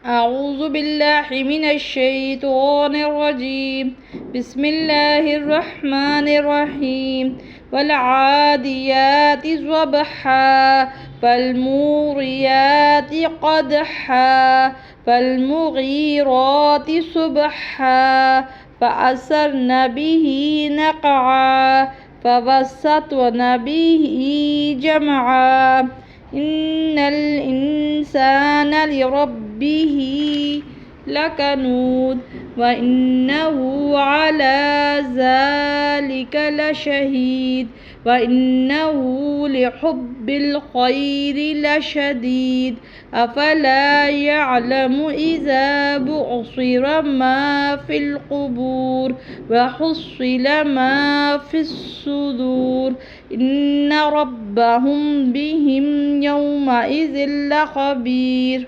أعوذ بالله من الشيطان الرجيم. بسم الله الرحمن الرحيم. والعاديات ضبحا فالموريات قدحا فالمغيرات صبحا فأثرن به نقعا فوسطن به جمعا إن الإنسان لربه لكنود وإنه على ذلك لشهيد وإنه لحب الخير لشديد أفلا يعلم إذا بعصر ما في القبور وحصل ما في الصدور إن ربهم بهم يومئذ لخبير.